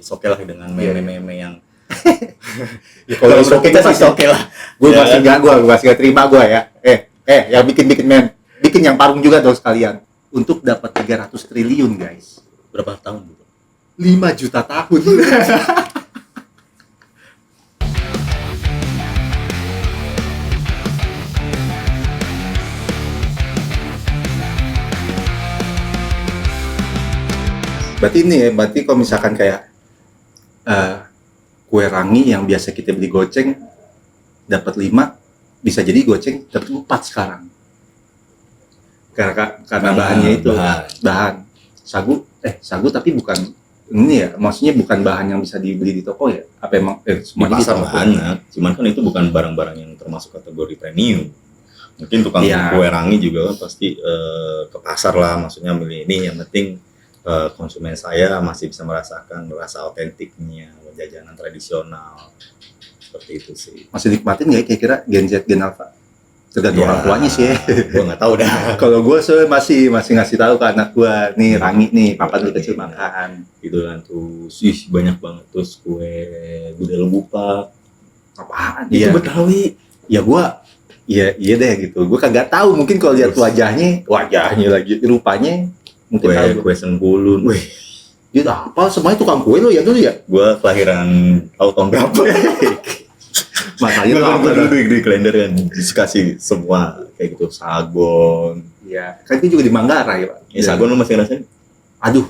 is okay lah dengan meme-meme yang Ya, kalau menurut kita sih oke lah. Gue Ya masih kan? nggak terima gue ya. Yang bikin men, bikin yang parung juga dong sekalian. Untuk dapat 300 triliun guys. Berapa tahun dulu? 5 juta tahun. Berarti kalau misalkan kayak kue rangi yang biasa kita beli goceng dapat 5, bisa jadi goceng dapat 4 sekarang. Karena bahannya itu bahan sagu tapi bukan ini ya, maksudnya bukan bahan yang bisa dibeli di toko ya. Apa emang Semua di pasar banyak, cuman kan itu bukan barang-barang yang termasuk kategori premium. Mungkin tukang kue rangi juga kan pasti ke pasar lah, maksudnya milih ini, yang penting konsumen saya masih bisa merasakan rasa otentiknya jajanan tradisional, seperti itu sih. Masih nikmatin nggak kira-kira Gen Z, Gen Alpha? Tergantung orang tuanya sih ya. Gue nggak tahu dah. Kalau gue soalnya masih ngasih tahu ke anak gue, nih rangi nih, papa dulu kecil makan. Gitu kan, terus banyak banget terus kue gudel bupak. Apaan? Itu Betawi. Ya gue, iya deh gitu. Gue kagak tahu, mungkin kalau lihat wajahnya lagi, rupanya mungkin tahu. Kue Sengkulun. Wih, dia apa? Semuanya tukang kue lo ya dulu ya? Gue kelahiran tahun berapa? Makanya dulu di kalender kan dikasih semua kayak gitu, sagon. Iya, kan itu juga di Manggarai ya Pak. Ya, sagon lu masih ngerasain? Aduh,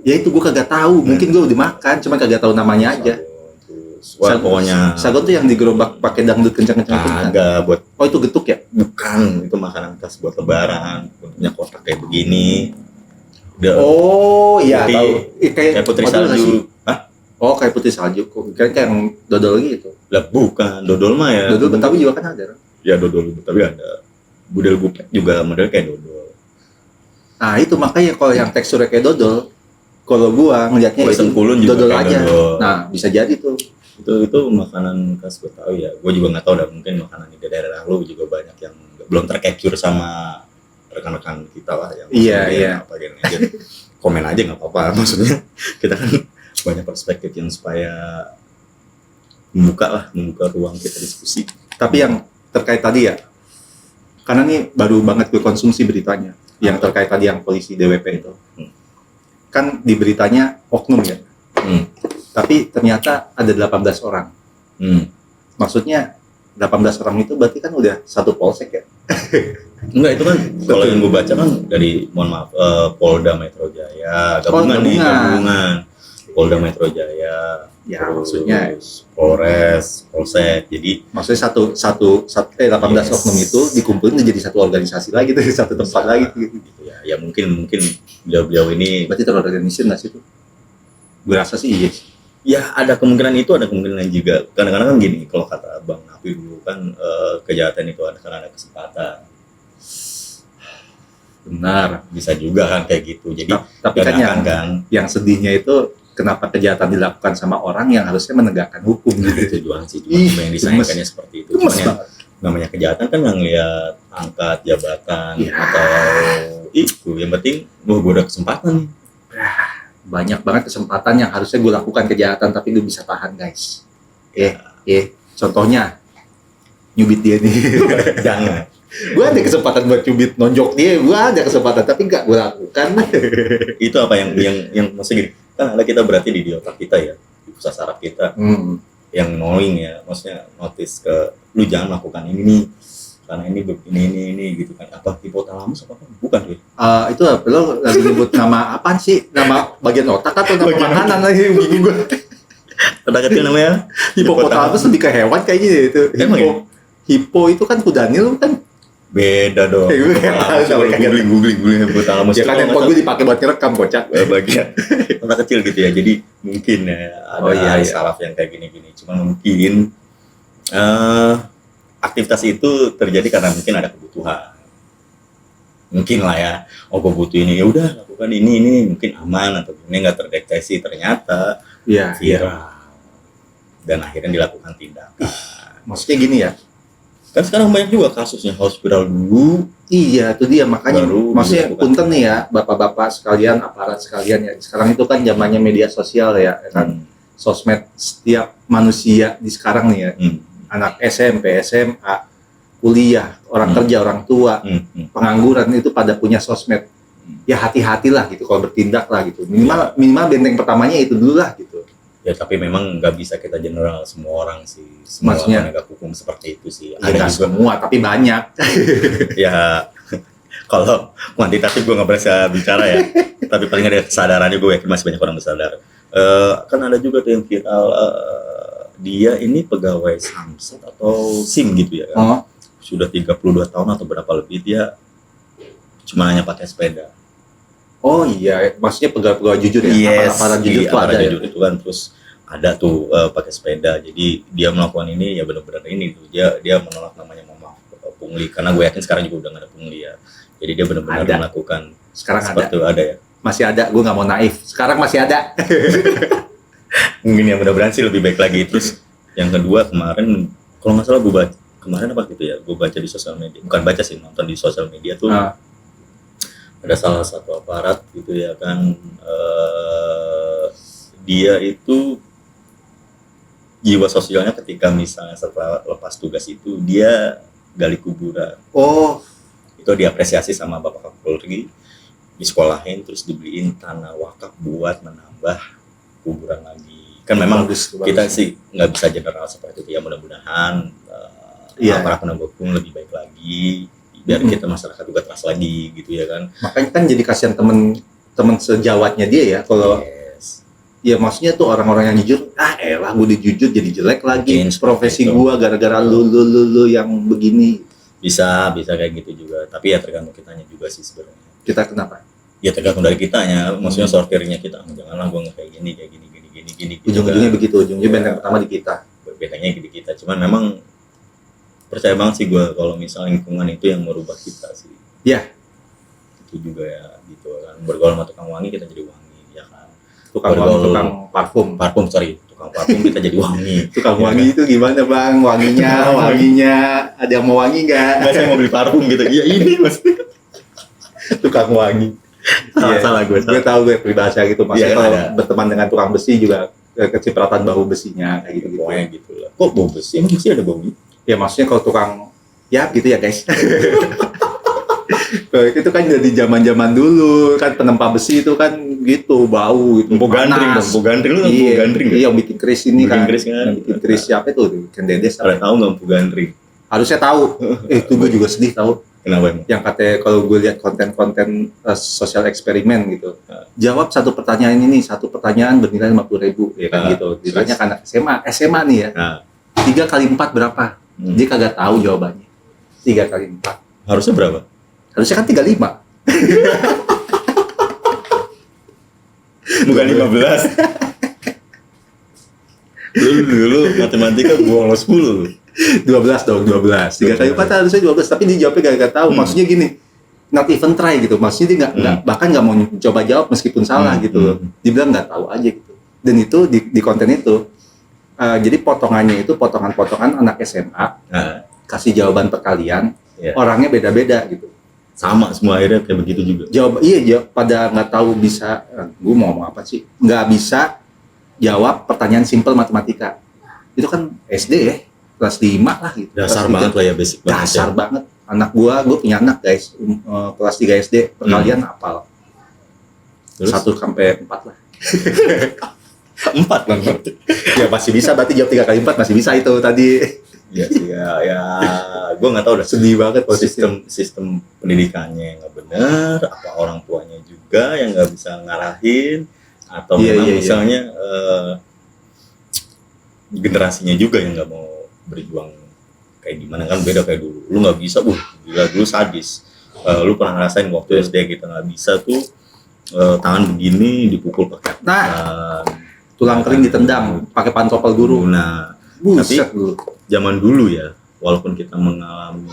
ya itu gue kagak tahu. Mungkin gue udah makan, cuma kagak tahu namanya aja. Pokoknya sagon tuh yang digerobak pakai dangdut kencang-kencang itu kan? Agak buat. Oh itu getuk ya? Bukan, itu makanan khas buat lebaran. Bentuknya kotak kayak begini. Oh iya tahu. Kayak putri salju. Hah? Oh kayak putri salju. Kayak yang dodol gitu. Lah bukan, dodol mah ya. Dodol Betawi juga kan ada. Ya dodol Betawi ada. Budel gupek juga model kayak dodol. Nah itu makanya kalau yang teksturnya kayak dodol, kalau gua ngeliatnya itu dodol aja. Dodol. Nah bisa jadi tuh. Itu makanan khas Betawi ya. Gue juga nggak tahu dah, mungkin makanan di daerah lu juga banyak yang belum tercapture sama rekan-rekan kita lah yang iya. Apa gitu aja. Komen aja nggak apa-apa, maksudnya kita kan banyak perspektif yang supaya membuka ruang kita diskusi. Tapi yang terkait tadi ya, karena nih baru banget gue konsumsi beritanya yang terkait tadi yang polisi DWP itu. Kan di beritanya oknum ya. Tapi ternyata ada 18 orang. Maksudnya 18 orang itu berarti kan udah satu polsek ya? Enggak, itu kan kalau yang gue baca kan dari, mohon maaf, Polda Metro Jaya, gabungan Polda Metro Jaya, ya maksudnya Polres, Polsek, jadi maksudnya 18 oknum itu dikumpulin jadi satu organisasi lagi tuh, satu tempat lagi gitu. Ya mungkin beliau ini berarti terorganisir nggak sih itu? Gue rasa sih iya. Ya ada kemungkinan itu, ada kemungkinan juga. Kadang-kadang kan gini, kalau kata Bang Nafi dulu kan kejahatan itu karena ada kesempatan. Benar, bisa juga kan kayak gitu. Jadi tapi kan yang sedihnya itu kenapa kejahatan dilakukan sama orang yang harusnya menegakkan hukum gitu. Tujuan sih, cuma yang disayangkannya seperti itu. Cuman yang namanya kejahatan kan nggak ngeliat angkat jabatan atau itu. Yang penting gue ada kesempatan nih. Banyak banget kesempatan yang harusnya gue lakukan kejahatan tapi gue bisa tahan guys. Contohnya nyubit dia nih. Jangan. Gue ada kesempatan buat cubit nonjok dia, gue ada kesempatan tapi nggak gue lakukan. Itu apa yang maksudnya gini, kan ada kita berarti di otak kita ya, di pusat saraf kita yang knowing ya, maksudnya notice ke lu jangan lakukan ini nih karena ini gitu kan. Apa hipotalamus apa bukan ya? Itu apa lo lagi nyebut nama apaan sih, nama bagian otak atau nama makanan lagi bingung gue. Ada kecil namanya hipotalamus, lebih ke hewan kayaknya itu. Hipo itu kan kudanil kan. Beda dong. Googling hipotalamus. Ya kan handphone gue dipakai buat ngerekam kocak. Bagian mata kecil gitu ya. Jadi mungkin ya ada saraf yang kayak gini-gini. Cuma mungkin aktivitas itu terjadi karena mungkin ada kebutuhan. Mungkin lah ya. Oh gue butuh ini, ya udah lakukan ini mungkin aman atau ini nggak terdeteksi, ternyata viral dan akhirnya dilakukan tindakan. Maksudnya gini ya. Kan sekarang banyak juga kasusnya harus viral dulu. Iya, itu dia makanya. Baru Maksudnya dilakukan. punten nih ya, bapak-bapak sekalian, aparat sekalian ya. Sekarang itu kan zamannya media sosial ya kan. Sosmed setiap manusia di sekarang nih ya. Anak SMP, SMA, kuliah, orang kerja, orang tua, pengangguran itu pada punya sosmed. Ya hati-hatilah gitu kalau bertindak lah gitu. Minimal benteng pertamanya itu dulu lah gitu. Ya tapi memang nggak bisa kita general semua orang sih, semua Maksudnya? penegak hukum seperti itu sih. Ya nggak semua, tapi banyak. Ya kalau kuantitatif gue nggak bisa bicara ya, tapi paling ada kesadarannya, gue yakin masih banyak orang bersadar. Kan ada juga tuh yang viral, dia ini pegawai Samsat atau SIM gitu ya kan. Sudah 32 tahun atau berapa lebih dia cuma hanya pakai sepeda. Oh iya, maksudnya pegawai jujur ya? Yes, Aparat jujur tuh ada jujur ya? itu kan, terus ada tuh pakai sepeda. Jadi dia melakukan ini ya benar-benar ini tuh, dia menolak namanya maaf pungli, karena gue yakin sekarang juga udah nggak ada pungli ya. Jadi dia benar-benar Ada. melakukan Sekarang seperti ada. itu, ada ya. Masih ada, gue nggak mau naif. Sekarang masih ada. Mungkin yang mudah-mudahan sih lebih baik lagi. Terus yang kedua kemarin, kalau nggak salah gue baca kemarin apa gitu ya, gue baca di sosial media, bukan baca sih, nonton di sosial media tuh. Ada salah satu aparat gitu ya kan, dia itu jiwa sosialnya ketika misalnya setelah lepas tugas itu dia gali kuburan. Oh, Itu diapresiasi sama Bapak Kapolri, disekolahin terus dibeliin tanah wakaf buat menambah kuburan lagi. Kan memang bagus. kita sih nggak bisa general seperti itu ya, mudah-mudahan aparat penegak hukum lebih baik lagi, biar kita masyarakat juga trust lagi gitu ya kan. Makanya kan jadi kasihan temen sejawatnya dia ya, kalau ya maksudnya tuh orang-orang yang jujur, elah gue dijujur jadi jelek lagi, profesi gue gara-gara lu yang begini. Bisa kayak gitu juga, tapi ya tergantung kitanya juga sih sebenarnya. Kita kenapa? Ya tergantung dari kitanya, maksudnya sortirnya kita, janganlah gue nggak kayak gini. Ujung-ujungnya begitu, ujungnya benteng pertama di kita. Bentengnya di kita, cuman memang percaya banget sih gue kalau misalnya lingkungan itu yang merubah kita sih. Ya. Itu juga ya gitu kan, bergaul sama tukang wangi kita jadi wangi ya kan. Tukang parfum kita jadi wangi. Tukang wangi itu gimana bang? Wanginya ada yang mau wangi nggak? Nggak, saya mau beli parfum gitu. Iya ini mas. Tukang wangi. Salah gue. Gue tahu gue peribahasa gitu. Maksudnya kalau ada. berteman dengan tukang besi juga kecipratan bau besinya kayak gitu. Pokoknya gitu lah. Kok bau besi? Emang besi ada baunya? Ya maksudnya kalau tukang ya gitu ya guys. Itu kan dari zaman-zaman dulu kan penempa besi itu kan gitu bau gitu. Bau gandring dong. Bau gandring lu iya, bau gandring iya, yang bikin keris ini kan. Yang bikin keris siapa itu? Ken Dedes. Ada tahu nggak bau gandring? Harusnya tahu. Itu gue juga sedih tahu. Kenapa emang? Yang katanya kalau gue lihat konten-konten sosial eksperimen gitu. Jawab satu pertanyaan ini, satu pertanyaan bernilai 50.000 ya kan gitu. Ditanya anak SMA nih ya. 3 kali 4 berapa? Dia kagak tahu jawabannya. 3 kali 4. Harusnya berapa? Harusnya kan 35. Bukan 15. Dulu matematika bolos 10. 12 dong, 12. 3 kali 4 harusnya 12, tapi dia jawabnya gak tahu. Maksudnya gini, not even try gitu. Maksudnya dia nggak bahkan nggak mau coba jawab meskipun salah gitu loh. Dibilang nggak tahu aja gitu. Dan itu di konten itu, jadi potongannya itu potongan-potongan anak SMA kasih jawaban perkalian, orangnya beda-beda gitu. Sama semua akhirnya kayak begitu juga. Jawab pada nggak tahu bisa, gue mau ngomong apa sih? Nggak bisa jawab pertanyaan simpel matematika. Itu kan SD ya. Kelas 5 lah gitu. Dasar banget lah ya, basic banget. Dasar banget. Gue punya anak guys, kelas 3 SD, perkalian hafal. 1 sampai 4 lah. 4 kan berarti. Ya masih bisa, berarti jawab 3 kali 4 masih bisa itu tadi. Ya, gue nggak tahu udah sedih banget sistem pendidikannya yang nggak benar, apa orang tuanya juga yang nggak bisa ngarahin, atau memang misalnya generasinya juga yang nggak mau berjuang kayak gimana kan, beda kayak dulu. Lu nggak bisa, gila dulu sadis. Lu pernah ngerasain waktu SD kita nggak bisa tuh tangan begini dipukul pakai tulang kering ditendang pakai pantopel guru. Nah, tapi zaman dulu ya, walaupun kita mengalami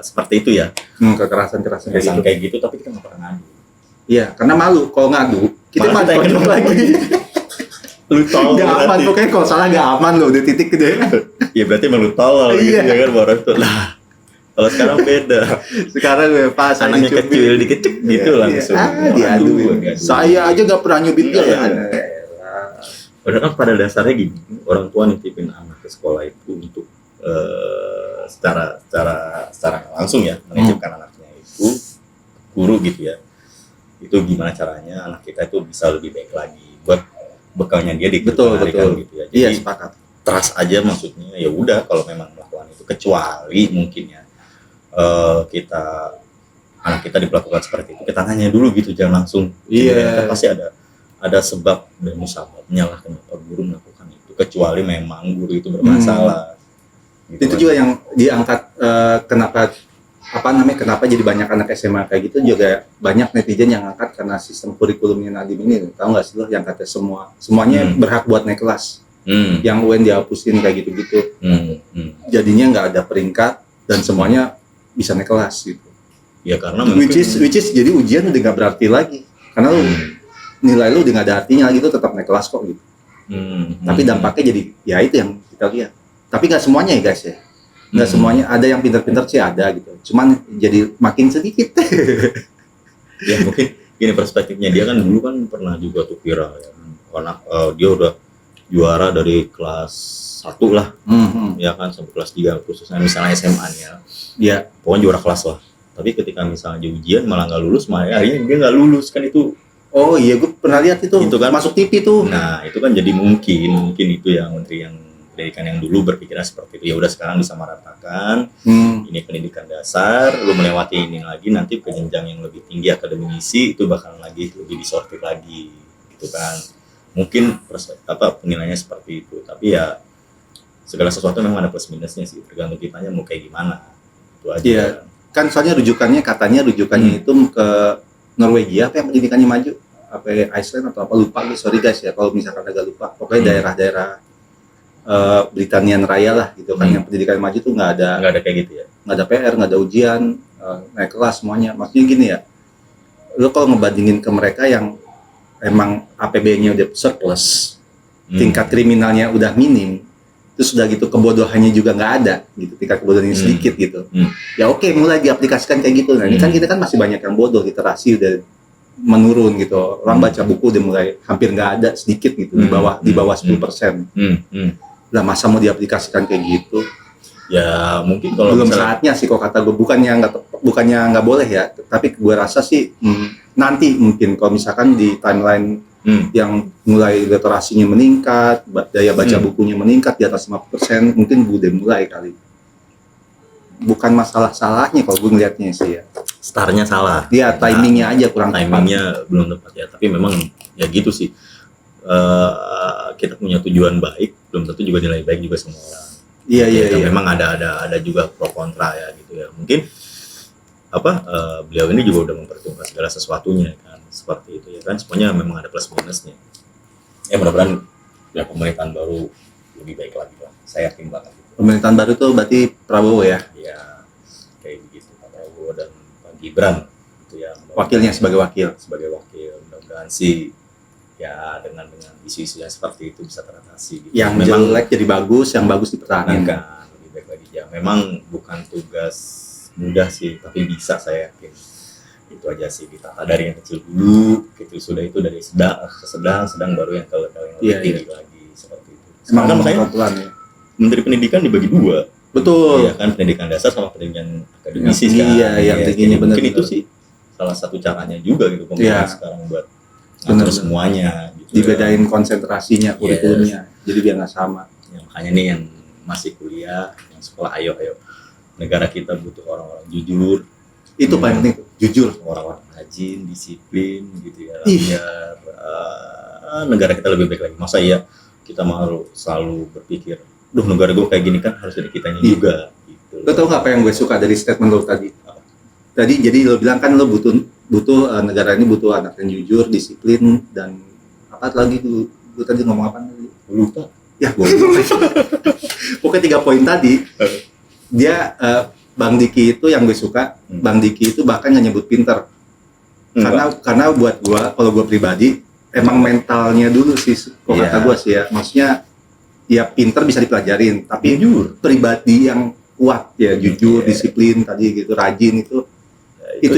seperti itu ya, kekerasan kayak gitu, tapi kita nggak pernah ngadu. Iya, karena malu kalau ngadu kita malah lagi. Lu tolol Nggak aman, berarti. pokoknya kalau salah nggak aman loh, udah titik gede. Ya berarti emang lu tolol gitu Iya. ya kan baru itu. Lah, kalau sekarang beda. Sekarang gue pas Anaknya kecil dikecek gitu langsung. Diadu. Aduh. Saya aja nggak pernah nyubit dia. Iya. Padahal kan pada dasarnya gini, orang tua nitipin anak ke sekolah itu untuk secara langsung ya menitipkan anaknya itu guru gitu ya. Itu gimana caranya anak kita itu bisa lebih baik lagi buat bekalnya dia di Betul. gitu ya. Jadi Iya, sepakat. trust aja maksudnya, ya udah kalau memang melakukan itu, kecuali mungkin ya kita anak kita diperlakukan seperti itu, kita tanya dulu gitu, jangan langsung. Iya. Pasti ada sebab dan musababnya lah kenapa guru melakukan itu, kecuali memang guru itu bermasalah. Gitu Itu kan. juga yang diangkat, kenapa jadi banyak anak SMA kayak gitu, juga banyak netizen yang angkat karena sistem kurikulumnya Nadiem ini. Tahu nggak sih lo, yang kata semuanya berhak buat naik kelas, yang UN dihapusin kayak gitu-gitu. Jadinya nggak ada peringkat dan semuanya bisa naik kelas gitu. Ya karena Which is jadi ujian udah nggak berarti lagi, karena lu nilai lu udah nggak ada artinya lagi, tuh tetap naik kelas kok gitu. Tapi dampaknya jadi ya itu yang kita lihat. Tapi nggak semuanya ya guys ya, nggak semuanya. Ada yang pintar-pintar sih ada gitu, cuman jadi makin sedikit. Ya mungkin gini perspektifnya, dia kan dulu kan pernah juga tuh viral ya, anak dia udah juara dari kelas 1 lah, ya kan, sampai kelas 3 khususnya misalnya SMA nih ya. Ya, Pokoknya juara kelas lah. Tapi ketika misalnya di ujian malah nggak lulus, malah akhirnya dia nggak lulus kan itu. oh iya, gue pernah lihat itu Kan masuk TV tuh. Nah itu kan jadi mungkin itu yang menteri yang pendidikan yang dulu berpikiran seperti itu. Ya udah sekarang disamaratakan, ini pendidikan dasar, lu melewati ini lagi, nanti ke jenjang yang lebih tinggi akademisi itu bakal lagi lebih disortir lagi, gitu kan. Mungkin penilaiannya seperti itu. Tapi ya segala sesuatu memang ada plus minusnya sih, tergantung kitanya mau kayak gimana. Itu aja. Iya. Kan soalnya rujukannya itu ke Norwegia apa yang pendidikannya maju, apa Iceland atau apa, lupa gue, sorry guys ya kalau misalkan agak lupa. Pokoknya daerah-daerah Britanian Raya lah gitu kan, yang pendidikan maju tuh nggak ada kayak gitu ya, nggak ada PR, nggak ada ujian, naik kelas semuanya. Maksudnya gini ya, lo kalau ngebandingin ke mereka yang emang APB-nya udah surplus, tingkat kriminalnya udah minim, terus udah gitu kebodohannya juga nggak ada gitu, tingkat kebodohannya sedikit gitu. Ya oke, mulai diaplikasikan kayak gitu. Nah ini kan kita kan masih banyak yang bodoh, literasi udah menurun gitu, orang baca buku udah mulai hampir nggak ada, sedikit gitu, di bawah 10%. Lah masa mau diaplikasikan kayak gitu? Ya mungkin kalau belum saatnya sih kok kata gue, bukannya nggak boleh ya, tapi gue rasa sih nanti mungkin kalau misalkan di timeline yang mulai literasinya meningkat, daya baca bukunya meningkat di atas 50%, mungkin udah mulai kali. Bukan masalah salahnya kalau gue ngeliatnya sih ya. Startnya salah. Iya, timingnya aja kurang tepat. Timingnya belum tepat ya. Tapi memang ya gitu sih. Kita punya tujuan baik, belum tentu juga nilai baik juga semua orang. Iya. Memang ada juga pro kontra ya gitu ya. Mungkin beliau ini juga udah mempertimbangkan segala sesuatunya kan, seperti itu ya kan. Semuanya memang ada plus minusnya. Ya mudah-mudahan ya pemerintahan baru lebih baik lagi lah. Saya yakin banget. Pemerintahan baru tuh berarti Prabowo ya? Ya kayak begitu, Pak Prabowo dan Pak Gibran itu ya. Wakilnya sebagai wakil. Mudah-mudahan sih ya dengan isu-isu yang seperti itu bisa teratasi gitu. Yang memang jelek jadi bagus, yang bagus dipertahankan. Lebih baik lagi ya. Memang bukan tugas mudah sih, tapi bisa, saya yakin. Itu aja sih, ditata dari yang kecil dulu, gitu. Sudah itu dari sedang baru yang ke level yang lebih tinggi lagi, seperti itu. Sekarang kan makanya ya. Menteri Pendidikan dibagi dua. Betul. Iya kan, pendidikan dasar sama pendidikan akademisi sekarang. Iya, yang tingginya benar. Mungkin itu sih salah satu caranya juga gitu pemerintah sekarang buat ngatur semuanya gitu. Dibedain konsentrasinya, kurikulumnya. Jadi biar nggak sama. Ya, makanya nih yang masih kuliah, yang sekolah, ayo. Negara kita butuh orang-orang jujur. Itu paling penting, jujur. Orang-orang rajin, disiplin gitu ya. Biar negara kita lebih baik lagi. Masa iya kita mau selalu berpikir, duh negara gue kayak gini kan, harus ada kitanya juga gitu. Lo tau gak apa yang gue suka dari statement lo tadi? Tadi jadi lo bilang kan lo butuh negara ini butuh anak yang jujur, disiplin, dan apa lagi lo tadi ngomong apa tadi? Lupa. Ya gue lupa. Pokoknya 3 poin tadi. Dia Bang Diki itu yang gue suka. Bang Diki itu bahkan nggak nyebut pinter. Karena buat gue, kalau gue pribadi, emang mentalnya dulu sih, kok kata gue sih ya. Maksudnya ya pinter bisa dipelajarin, tapi pribadi yang kuat ya, jujur, disiplin tadi gitu, rajin itu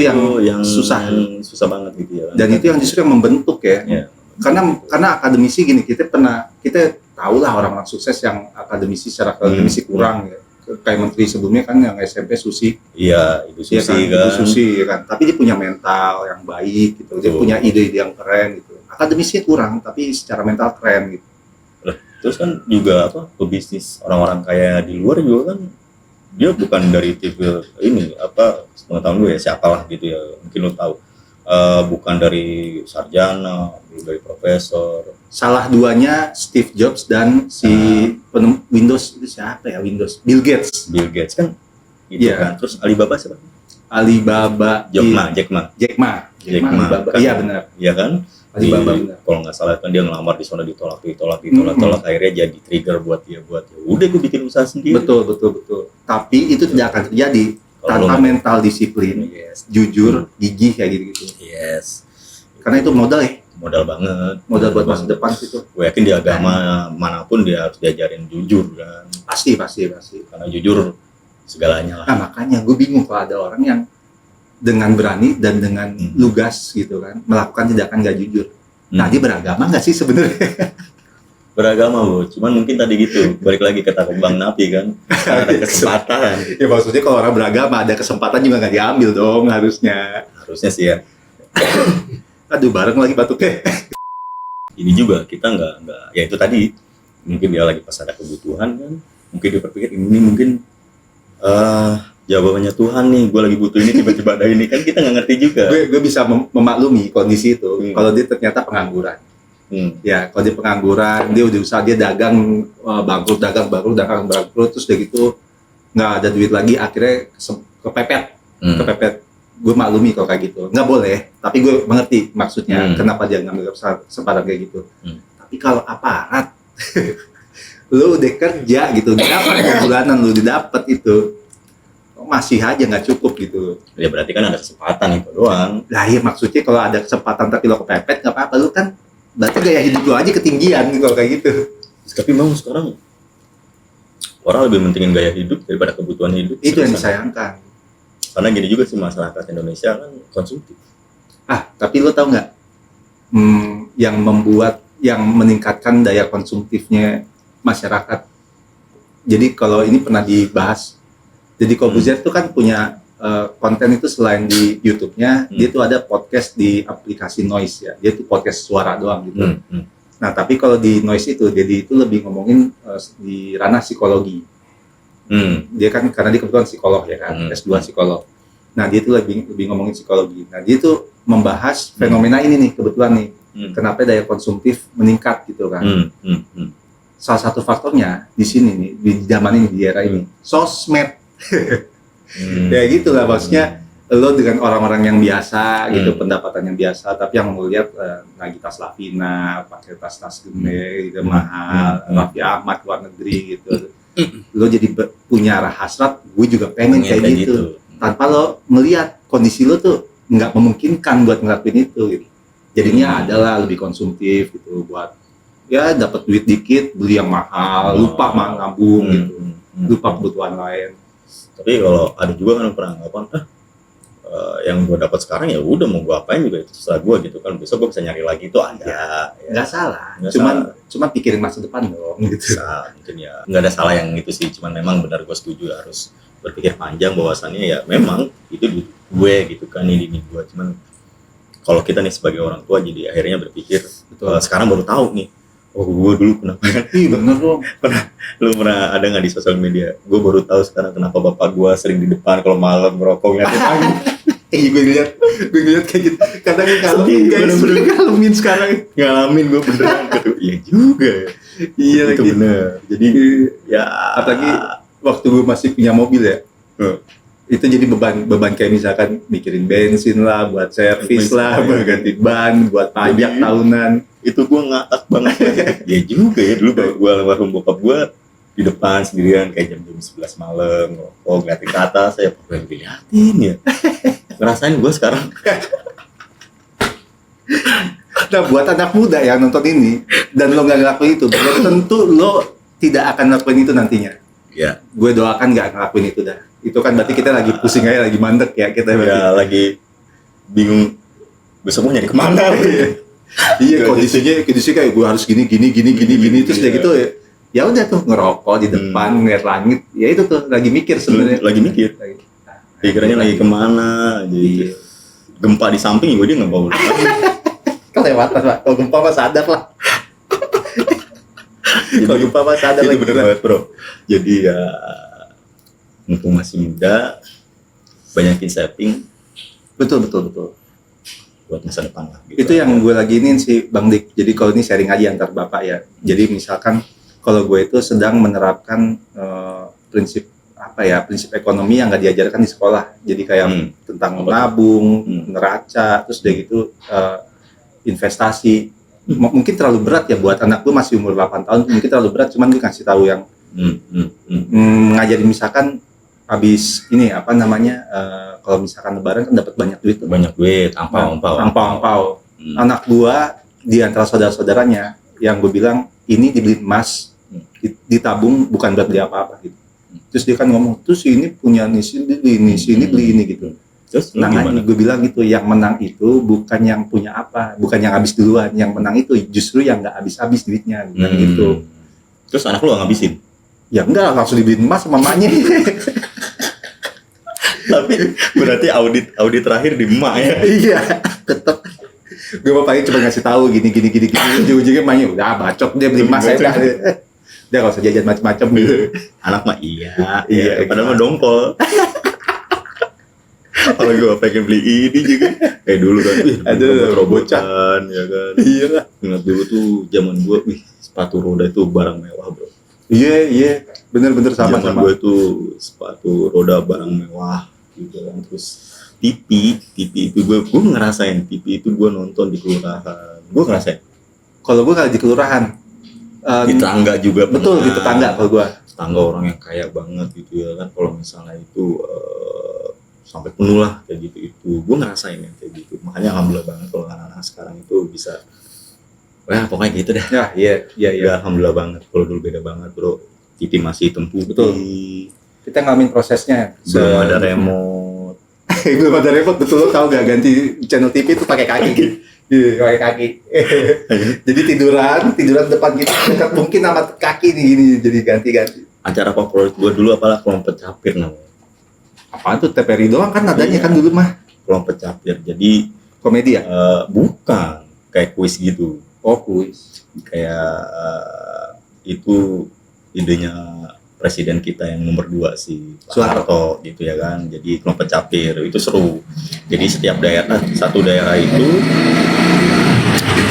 yang susah banget gitu ya. Dan itu yang justru yang membentuk ya. Karena akademisi gini, kita tahu lah orang-orang sukses yang akademisi secara akademisi kurang ya. Kayak menteri sebelumnya kan yang SMP Susi. Iya, Ibu Susi kan. Ibu Susi kan. Tapi dia punya mental yang baik gitu. Dia punya ide-ide yang keren gitu. Akademisi kurang, tapi secara mental keren gitu. Terus kan juga pebisnis orang-orang kaya di luar juga kan dia bukan dari tipe ini pengetahuan gue ya siapalah gitu ya, mungkin lo tahu. Bukan dari sarjana, dari profesor. Salah duanya Steve Jobs dan si Windows itu siapa ya? Bill Gates kan gitu kan. Terus Alibaba siapa? Jack Ma. Alibaba. Iya benar. Iya kan? Alibaba benar. Kalau nggak salah kan dia ngelamar di sana ditolak akhirnya jadi trigger buat ya udah gue bikin usaha sendiri. Betul. Tapi itu tidak akan terjadi tanpa mental disiplin, jujur, gigih kayak gitu. Yes. Karena itu modal banget. Modal buat masa depan gitu. Gue yakin di agama manapun dia harus diajarin jujur kan. Pasti. Karena jujur segalanya lah. Nah makanya gue bingung kalau ada orang yang dengan berani dan dengan lugas gitu kan melakukan tindakan gak jujur. Nah dia beragama nggak sih sebenarnya? Beragama cuman mungkin tadi gitu balik lagi ke takut Bang Napi kan, ada kesempatan. Ya maksudnya kalau orang beragama ada kesempatan juga nggak diambil dong harusnya sih ya. Aduh bareng lagi batuknya. Ini juga kita nggak ya itu tadi mungkin dia lagi pas ada kebutuhan kan, mungkin dia berpikir ini mungkin jawabannya Tuhan nih, gue lagi butuh ini tiba-tiba ada ini kan, kita nggak ngerti juga. Gue bisa memaklumi kondisi itu kalau dia ternyata pengangguran. Ya kalau dia pengangguran, dia udah usaha, dia dagang bangkrut terus udah gitu nggak ada duit lagi, akhirnya kepepet. Gue maklumi kalau kayak gitu, nggak boleh, tapi gue mengerti maksudnya kenapa dia ngambil kesempatan kayak gitu. Tapi kalau aparat lu udah kerja gitu, dapat bulanan lu didapat itu masih aja nggak cukup gitu. Ya berarti kan ada kesempatan itu doang. Lah iya maksudnya kalau ada kesempatan tapi lo kepepet nggak apa-apa, lu kan berarti gaya hidup lo aja ketinggian gitu kayak gitu. Tapi memang sekarang orang lebih mentingin gaya hidup daripada kebutuhan hidup. Itu yang disayangkan. Karena gini juga sih masyarakat Indonesia kan konsumtif. Tapi lo tau nggak yang meningkatkan daya konsumtifnya masyarakat. Jadi kalau ini pernah dibahas. Jadi Corbuzier itu kan punya konten itu selain di YouTube-nya, dia tuh ada podcast di aplikasi Noise ya. Dia tuh podcast suara doang gitu. Nah, tapi kalau di Noise itu, jadi itu lebih ngomongin di ranah psikologi. Dia kan karena dia kebetulan psikolog ya kan, S2 psikolog. Nah, dia tuh lebih ngomongin psikologi. Nah, dia tuh membahas fenomena ini nih kebetulan nih. Kenapa daya konsumtif meningkat gitu kan. Salah satu faktornya di sini nih, di zaman ini, di era ini, sosmed. Ya gitu lah, maksudnya lo dengan orang-orang yang biasa gitu, pendapatan yang biasa, tapi yang mau lihat lagi tas Lavina, pakai tas gede gitu, mahal, Raffi Ahmad luar negeri gitu, lo jadi punya hasrat, gue juga pengen kayak gitu. Tanpa lo melihat kondisi lo tuh nggak memungkinkan buat ngelakuin itu gitu. Jadinya adalah lebih konsumtif gitu, buat ya dapat duit dikit beli yang mahal, lupa nabung gitu, lupa kebutuhan lain. Tapi kalau ada juga kan peranggapan yang gue dapat sekarang ya udah mau gue apain juga itu terserah gue gitu kan, besok gue bisa nyari lagi itu ada ya. Nggak salah, cuman pikirin masa depan dong gitu. Mungkin ya nggak ada salah yang itu sih, cuman memang benar gue setuju harus berpikir panjang bahwasannya ya memang itu gue gitu kan, ini gue, cuman kalau kita nih sebagai orang tua jadi akhirnya berpikir sekarang baru tahu nih, oh gue dulu kenapa bener dong. Lu pernah ada nggak di sosial media? Gue baru tahu sekarang kenapa bapak gue sering di depan kalau malam merokok ngeliatin angin. Gue ngeliat kayak gitu. Kadang ngalamin guys, ngalamin sekarang. Ngalamin gue beneran gitu. Iya juga. Iya itu bener. Jadi ya. Apalagi waktu gue masih punya mobil ya. Itu jadi beban kayak misalkan mikirin bensin lah, buat servis lah, buat ganti ban, buat pajak tahunan. Itu gue ngakak banget. Ya juga ya, dulu gue almarhum bokap gue di depan sendirian kayak jam 11 malam, ngeliatin ke atas, saya pengen diliatin ya. Ngerasain gue sekarang. Nah, buat anak muda yang nonton ini dan lo nggak ngelakuin itu, belum tentu lo tidak akan ngelakuin itu nantinya. Ya. Gue doakan nggak ngelakuin itu dah. Itu kan berarti kita lagi pusing aja, lagi mandek ya kita. Ya lagi bingung besok mau nyari kemana. Iya, kondisinya kayak gue harus gini terus kayak gitu ya udah tuh ngerokok di depan ngeliat langit, ya itu tuh lagi mikir sebenarnya. Lagi mikir. Pikirannya lagi kemana? Jadi gempa di samping gue dia nggak bawa. Kelewatan Pak, kalau gempa mah sadar lah. Kalau gempa mah sadar lagi. Itu bener banget bro. Jadi ya mumpung masih muda, banyakin saving. Betul. Buat masa depan lah. Gitu. Itu yang gue lagi ini sih Bang Dik. Jadi kalau ini sharing aja antar bapak ya. Jadi misalkan kalau gue itu sedang menerapkan prinsip ekonomi yang nggak diajarkan di sekolah. Jadi kayak tentang menabung, neraca, terus udah gitu investasi. Mungkin terlalu berat ya buat anak gue masih umur 8 tahun. Mungkin terlalu berat. Cuman gue kasih tahu yang ngajarin misalkan habis ini kalau misalkan lebaran kan dapat banyak duit, angpau. Anak gua di antara saudara-saudaranya yang gue bilang ini dibeli emas, ditabung bukan buat beli apa-apa gitu. Terus dia kan ngomong, terus ini punya sini beli ini gitu. Terus gue bilang gitu, yang menang itu bukan yang punya apa, bukan yang habis duluan, yang menang itu justru yang nggak habis duitnya gitu. Terus anak lu nggak ngabisin? Ya enggak, langsung dibeliin emas sama mamanya. Tapi berarti audit terakhir di emak ya? Iya, tetep. Gue bapaknya cuma ngasih tahu gini. Ujung-ujungnya emaknya udah bacot dia beli emas saya. Dia nggak usah jajan macam-macam gitu. Anak mah iya. Padahal mah dongkol. Kalau gue pengen beli ini juga, kayak dulu kan, robotan, ya kan. Iya lah. Ingat dulu tuh zaman gue, sepatu roda itu barang mewah bro. Iya, bener-bener sama. Gue tuh sepatu roda barang mewah gitu kan. Terus TV itu gue ngerasain, TV itu gue nonton di kelurahan. Gue ngerasain. Kalau gue kalau di kelurahan, di tetangga juga. Betul, di tetangga kalau gue. Tetangga orang yang kaya banget gitu ya kan. Kalau misalnya itu sampai penuh lah kayak gitu itu. Gue ngerasain yang kayak gitu. Makanya alhamdulillah banget kalau anak-anak sekarang itu bisa. Wah pokoknya gitu dah. Ya, iya. Alhamdulillah banget. Kalau dulu beda banget bro. TV masih hitam putih. Betul. Kita ngalamin prosesnya. Belum ada remote. Belum ada remote, betul. Lo tau gak ganti channel TV itu pakai kaki. Iya, pakai kaki. Jadi tiduran depan kita dekat mungkin sama kaki nih gini. Jadi ganti. Acara favorit gue dulu apalah kelompok capir namanya. Apaan tuh TPRI doang kan adanya kan dulu mah. Kelompok capir. Jadi komedi ya? Bukan. Kayak kuis gitu. Oh kuis. Kayak itu idenya presiden kita yang nomor 2 si Soeharto gitu ya kan. Jadi kelompok capir itu seru. Jadi setiap daerah, satu daerah itu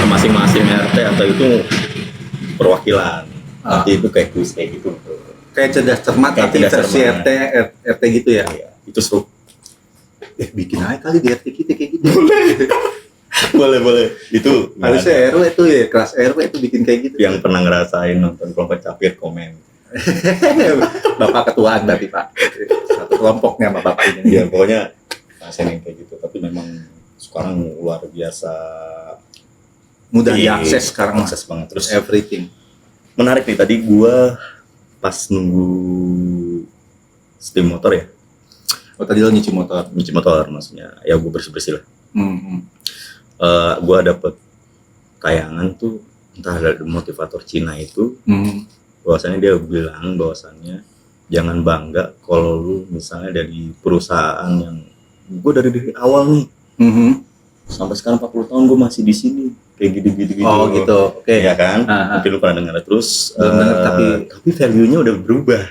masing-masing RT atau itu perwakilan. Nanti itu kayak kuis kayak gitu. Kayak cerdas cermat tapi versi RT gitu ya. Iya, itu seru. Bikin aja kali di RT kita kayak gitu. boleh itu harusnya RW itu ya, kelas RW itu bikin kayak gitu. Yang pernah ngerasain nonton kelompok capir komen. Bapak ketuaan berarti Pak, satu kelompoknya sama bapak ini. Ya pokoknya ngerasain yang kayak gitu. Tapi memang sekarang luar biasa mudah diakses sekarang, akses banget. Terus everything. Menarik nih, tadi gua pas nunggu steam motor ya. Oh tadi lo nyuci motor maksudnya. Ya gua bersih-bersih lah. Gue dapet tayangan tuh entah dari motivator Cina itu bahwasannya dia bilang bahwasannya jangan bangga kalau lu misalnya dari perusahaan yang gue dari awal nih sampai sekarang 40 tahun gue masih di sini kayak gitu. Oh gitu, oke. Ya kan, mungkin lu pernah dengar. Terus tapi value-nya udah berubah.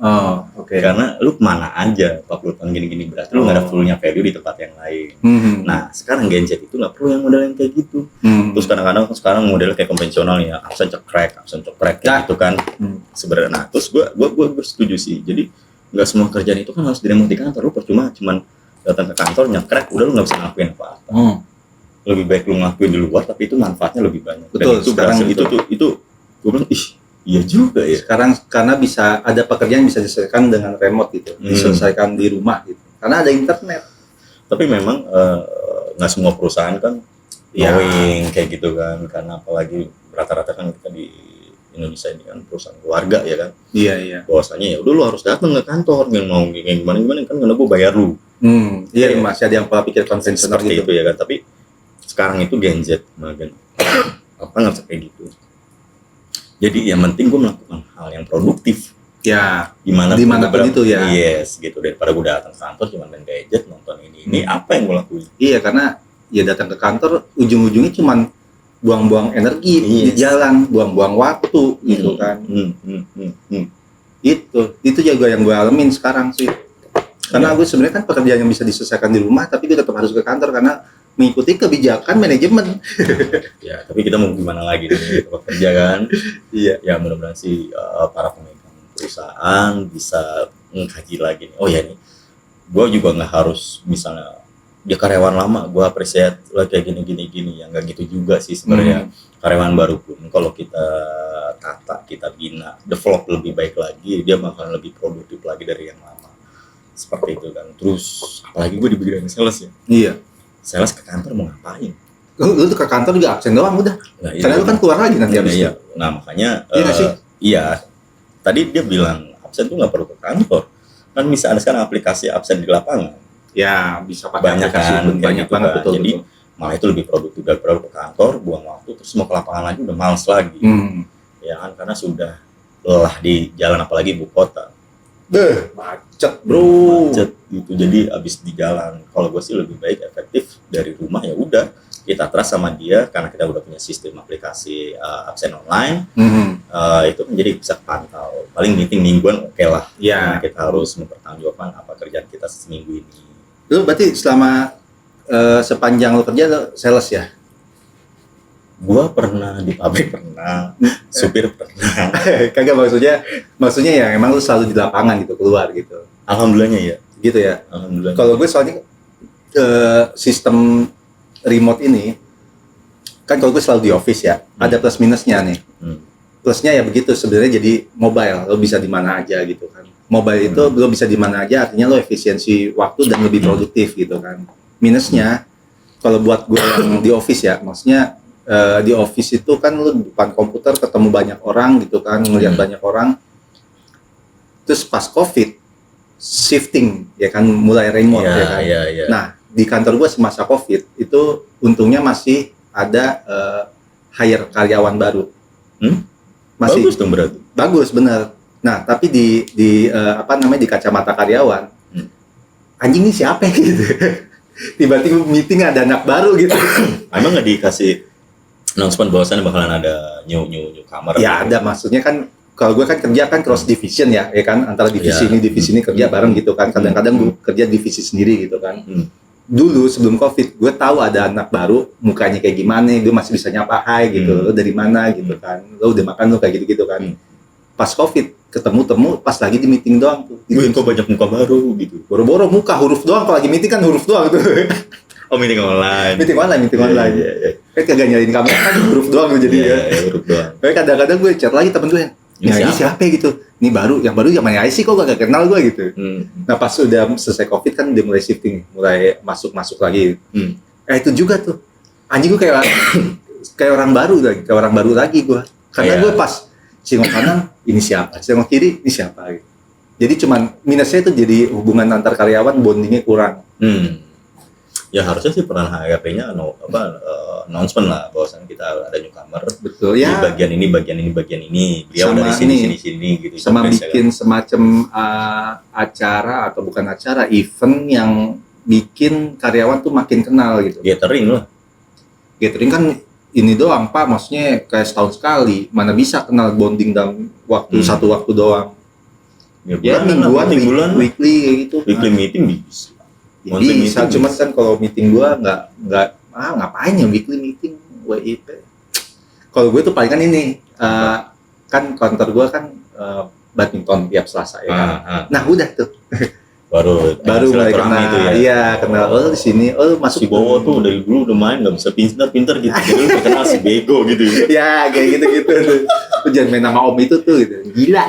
Oh, oke. Karena lu kemana aja 40 tahun gini-gini berarti lu nggak ada fullnya value di tempat yang lain. Nah sekarang Gen Z itu nggak perlu yang model yang kayak gitu. Terus kadang-kadang sekarang model kayak konvensional ya, absen cekrek kayak gitu kan. Sebenarnya, nah terus gue setuju sih. Jadi nggak semua kerjaan itu kan harus diremot di kantor. Lu percuma cuman datang ke kantor nyekrek, udah lu nggak bisa ngelakuin apa-apa. Lebih baik lu ngelakuin di luar, tapi itu manfaatnya lebih banyak. Betul. Dan itu berhasil. Itu gue bilang iya juga ya. Sekarang karena bisa ada pekerjaan yang bisa diselesaikan dengan remote gitu, diselesaikan di rumah gitu. Karena ada internet. Tapi memang nggak semua perusahaan kan knowing kayak gitu kan, karena apalagi rata-rata kan kita di Indonesia ini kan perusahaan keluarga ya kan. Iya. Bahwasanya ya udah lu harus datang ke kantor, yang mau gimana kan karena gue bayar lu. Iya, masih ada yang pola pikir konvensional seperti gitu. itu ya kan. Tapi sekarang itu Gen Z, apa nggak kayak gitu. Jadi yang penting gue melakukan hal yang produktif. Ya, dimanapun itu ya. Yes, gitu. Daripada gue datang ke kantor cuma main gadget, nonton ini apa yang gue lakuin? Iya, karena ya datang ke kantor ujung-ujungnya cuma buang-buang energi di jalan, buang-buang waktu gitu kan. Itu juga yang gue alamin sekarang sih. Karena gue sebenarnya kan pekerjaan yang bisa diselesaikan di rumah, tapi gue tetap harus ke kantor karena mengikuti kebijakan manajemen. Ya, tapi kita mau gimana lagi nih pekerja kan? Iya. Ya mudah-mudahan sih para pemegang perusahaan bisa mengkaji lagi nih. Oh ya nih, gue juga nggak harus misalnya dia karyawan lama, gue appreciate lah kayak gini ya, nggak gitu juga sih sebenarnya. Karyawan baru pun kalau kita tata, kita bina, develop lebih baik lagi, dia bakal lebih produktif lagi dari yang lama. Seperti itu kan. Terus apalagi gue di bidang sales ya. Iya. Sales ke kantor mau ngapain? Lu ke kantor juga absen doang udah. Nah, karena lu kan keluar lagi nanti habis itu. Nah makanya iya. Tadi dia bilang absen tuh nggak perlu ke kantor. Kan bisa ada sekarang aplikasi absen di lapangan. Ya bisa pakai banyak kan, banyak gitu banget kan. Jadi malah itu lebih produktif daripada ke kantor, buang waktu terus mau ke lapangan lagi udah males lagi. Ya kan, karena sudah lelah di jalan apalagi ibu kota. Macet bro. Macet gitu. Jadi abis di jalan. Kalau gue sih lebih baik efektif dari rumah, ya udah kita trust sama dia karena kita udah punya sistem aplikasi absen online. Itu kan jadi bisa pantau. Paling meeting mingguan oke lah. Ya. Karena kita harus mempertanggungjawabkan apa kerjaan kita seminggu ini. Lu berarti selama sepanjang lu kerja lu sales ya? Gua pernah di pabrik, pernah supir pernah. Kagak, maksudnya ya emang lu selalu di lapangan gitu, keluar gitu. Alhamdulillahnya ya. Gitu ya. Alhamdulillah. Kalau gue soalnya sistem remote ini kan kalau gue selalu di office ya, ada plus minusnya nih. Plusnya ya begitu, sebenarnya jadi mobile, lo bisa di mana aja gitu kan. Mobile itu lo bisa di mana aja, artinya lo efisiensi waktu dan lebih produktif gitu kan. Minusnya kalau buat gue yang di office ya, maksudnya di office itu kan lo depan komputer ketemu banyak orang gitu kan, ngelihat banyak orang. Terus pas COVID shifting ya kan, mulai remote ya kan. Nah, di kantor gue semasa COVID itu untungnya masih ada hire karyawan baru. Masih bagus dong berarti. Bagus bener. Nah, tapi di di kacamata karyawan, anjing ini siapa gitu. Tiba-tiba meeting ada anak baru gitu. Emang nggak dikasih announcement bahwasannya bakalan ada new kamar? Ya gitu? Ada, maksudnya kan kalau gue kan kerja kan cross division ya kan, antara divisi ini divisi ini kerja bareng gitu kan. Kadang-kadang gue kerja divisi sendiri gitu kan. Dulu sebelum COVID, gue tahu ada anak baru, mukanya kayak gimana, gue masih bisa nyapa hai gitu, lo dari mana gitu kan, lo udah makan lo kayak gitu kan. Pas COVID ketemu pas lagi di meeting doang tuh. Kok banyak muka baru gitu. Boro-boro muka, huruf doang, kalau lagi meeting kan huruf doang tuh. Oh, meeting online. Meeting online. Kan kagak nyalain kamera kan huruf doang tuh jadi ya. Huruf doang. Kayak kadang-kadang gue chat lagi temen gue, ini siapa gitu. Ini baru, yang baru yang mana sih, kok gak kenal gue gitu. Nah pas udah selesai COVID kan dia mulai shifting, mulai masuk lagi. Itu juga tuh, anjing gue kayak orang baru lagi gue. Karena gue pas singok kanan ini siapa, singok kiri ini siapa gitu. Jadi cuman minusnya itu jadi hubungan antar karyawan bondingnya kurang. Ya harusnya sih peran HRD-nya announcement lah bahwasannya kita ada newcomer. Betul ya. Bagian ini. Beliau dari sini gitu. Sama bikin semacam acara atau bukan acara, event yang bikin karyawan tuh makin kenal gitu. Gathering kan ini doang Pak, maksudnya kayak setahun sekali. Mana bisa kenal bonding dalam waktu satu waktu doang. Ya mingguan, weekly kayak gitu. Weekly meeting bisa. Bisa, cuma kan kalau meeting gua nggak ngapain ya weekly meeting WIP. Kalau gue tuh paling kan ini kan kantor gua kan badminton tiap Selasa ya kan. Nah udah tuh baru mulai kenal itu ya. Iya, kenal di sini masuk si Bowo tuh dari dulu udah main nggak bisa pinter gitu. Jadi lu kenal si Bego gitu. Ya kayak gitu tuh. Lu jangan main nama om itu tuh gitu. Gila.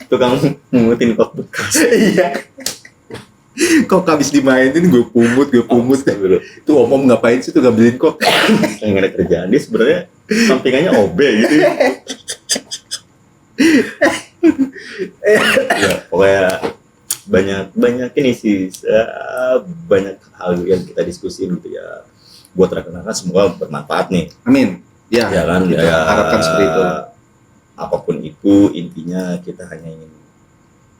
Tukang ngutin kok bekas. Iya. Kok habis dimainin gue pungut. Astagfirullah. Tuh om ngapain sih tuh gak beliin kok? Yang ada kerjaan dia sebenarnya sampingannya OB gitu. Ya, pokoknya banyak ini sih, banyak hal yang kita diskusin gitu ya. Buat rekan-rekan semoga bermanfaat nih. Amin. Ya, Ya kan, kita ya, harapkan seperti itu. Apapun itu, intinya kita hanya ingin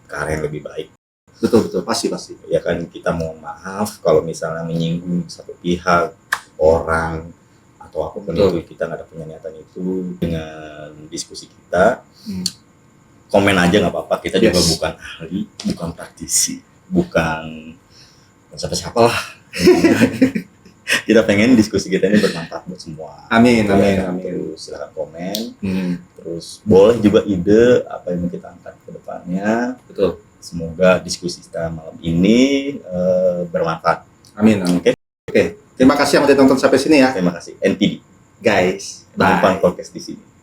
ke arah yang lebih baik. Betul, pasti. Ya kan, kita mohon maaf kalau misalnya menyinggung satu pihak, orang, atau apapun Betul. itu, kita nggak ada punya niatan itu. Dengan diskusi kita, komen aja nggak apa-apa. Kita juga Yes. bukan ahli, bukan praktisi, bukan siapa-siapa lah. Kita pengen diskusi kita ini bermanfaat buat semua. Amin. Terus silakan komen. Terus boleh juga ide apa yang mau kita angkat ke depannya. Betul. Semoga diskusi kita malam ini bermanfaat. Amin. Oke. Terima kasih yang udah tonton sampai sini ya. Terima kasih. NPD. Guys. Penumpang Bye. podcast di sini.